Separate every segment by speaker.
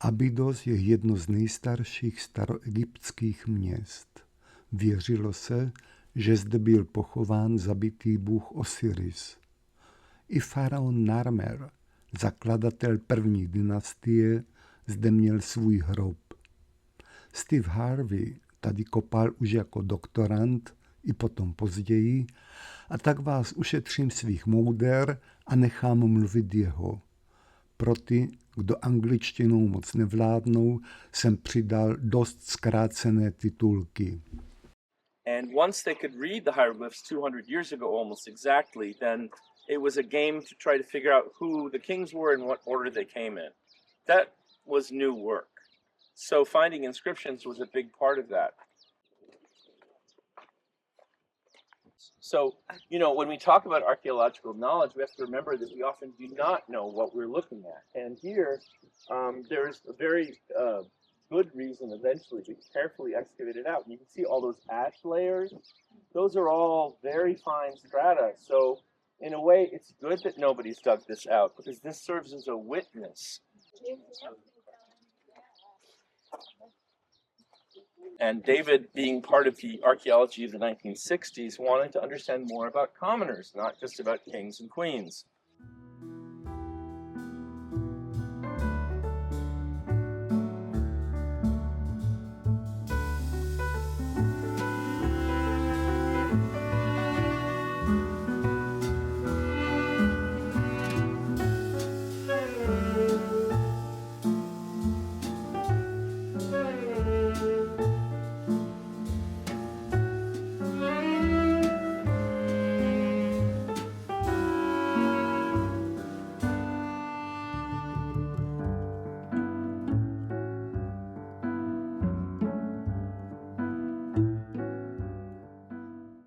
Speaker 1: Abydos je jedno z nejstarších staroegyptských měst. Věřilo se, že zde byl pochován zabitý bůh Osiris. I faraon Narmer, zakladatel první dynastie, zde měl svůj hrob. Steve Harvey tady kopal už jako doktorand i potom později, a tak vás ušetřím svých mouder a nechám mluvit jeho. Pro ty, kdo angličtinou moc nevládnou, jsem přidal dost zkrácené titulky.
Speaker 2: And once they could read the hieroglyphs 200 years ago almost exactly, then it was a game to try to figure out who the kings were and what order they came in. That was new work. So finding inscriptions was a big part of that. So, you know, when we talk about archaeological knowledge, we have to remember that we often do not know what we're looking at. And here, there's a very good reason eventually to carefully excavate it out. And you can see all those ash layers. Those are all very fine strata. So, in a way, it's good that nobody's dug this out because this serves as a witness. And David, being part of the archaeology of the 1960s, wanted to understand more about commoners, not just about kings and queens.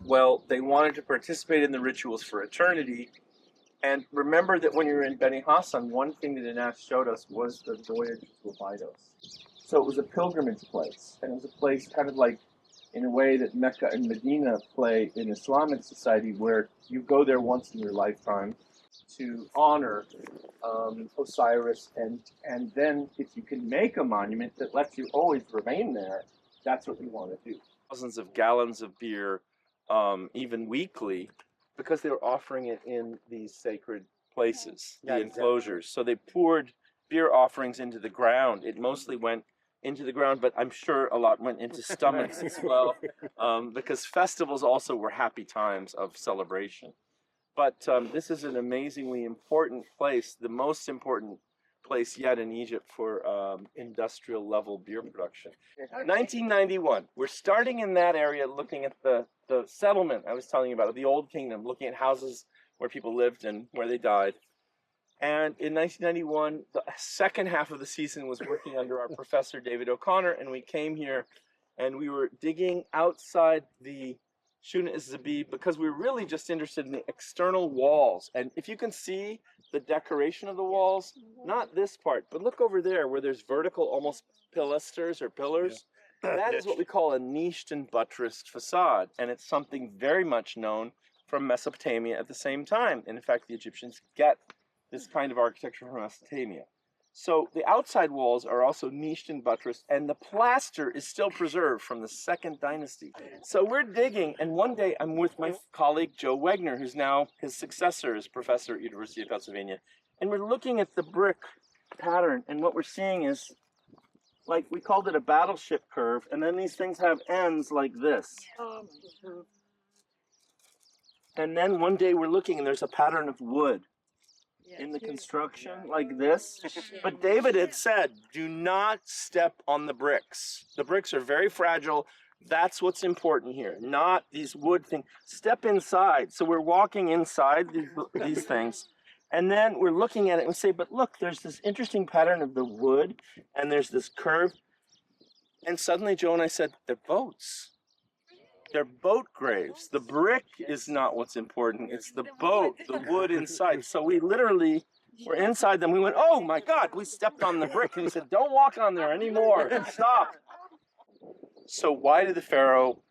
Speaker 2: Well, they wanted to participate in the rituals for eternity. And remember that when you were in Beni Hassan, one thing that Enass showed us was the voyage to Abydos. So it was a pilgrimage place, and it was a place kind of like, in a way that Mecca and Medina play in Islamic society, where you go there once in your lifetime to honor Osiris, and then if you can make a monument that lets you always remain there, that's what we want to do. Thousands of gallons of beer, even weekly, because they were offering it in these sacred places, the enclosures. So they poured beer offerings into the ground. It mostly went into the ground, but I'm sure a lot went into stomachs as well, because festivals also were happy times of celebration. But this is an amazingly important place, the most important place yet in Egypt for industrial level beer production. 1991, we're starting in that area, looking at the settlement I was telling you about, the old kingdom, looking at houses where people lived and where they died. And in 1991, the second half of the season was working under our professor, David O'Connor, and we came here and we were digging outside the Shuna Zabib because we were really just interested in the external walls. And if you can see the decoration of the walls, not this part, but look over there where there's vertical, almost pilasters or pillars. Yeah. That is what we call a niched and buttressed facade. And it's something very much known from Mesopotamia at the same time. And in fact, the Egyptians get this kind of architecture from Mesopotamia. So the outside walls are also niched and buttressed, and the plaster is still preserved from the second dynasty. So we're digging, and one day I'm with my colleague Joe Wegner, who's now his successor as professor at University of Pennsylvania, and we're looking at the brick pattern, and what we're seeing is, like, we called it a battleship curve, and then these things have ends like this. And then one day we're looking, and there's a pattern of wood in the construction like this. But David had said, do not step on the bricks. The bricks are very fragile. That's what's important here, not these wood things. Step inside. So we're walking inside these things, and then we're looking at it and we say, but look, there's this interesting pattern of the wood, and there's this curve. And suddenly Joe and I said, they're boats. They're boat graves. The brick is not what's important. It's the boat, the wood inside. So we literally were inside them. We went, oh my God, we stepped on the brick. And he said, don't walk on there anymore. Stop. So why did the pharaoh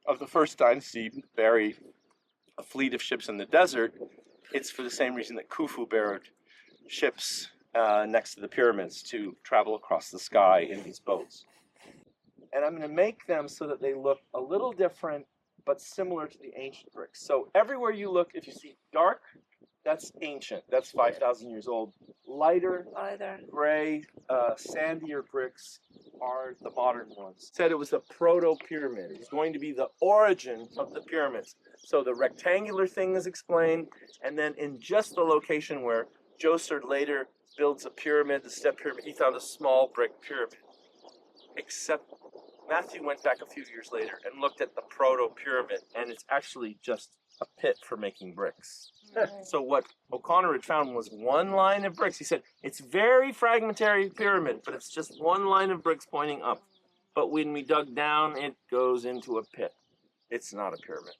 Speaker 2: of the first dynasty bury a fleet of ships in the desert? It's for the same reason that Khufu buried ships next to the pyramids to travel across the sky in these boats. And I'm going to make them so that they look a little different, but similar to the ancient bricks. So everywhere you look, if you see dark, that's ancient. That's 5,000 years old. Lighter, gray, sandier bricks are the modern ones. Said it was a proto-pyramid. It was going to be the origin of the pyramids. So the rectangular thing is explained, and then in just the location where Djoser later builds a pyramid, the step pyramid, he found a small brick pyramid. Except Matthew went back a few years later and looked at the proto-pyramid, and it's actually just a pit for making bricks. So what O'Connor had found was one line of bricks. He said, it's very fragmentary pyramid, but it's just one line of bricks pointing up. But when we dug down, it goes into a pit. It's not a pyramid.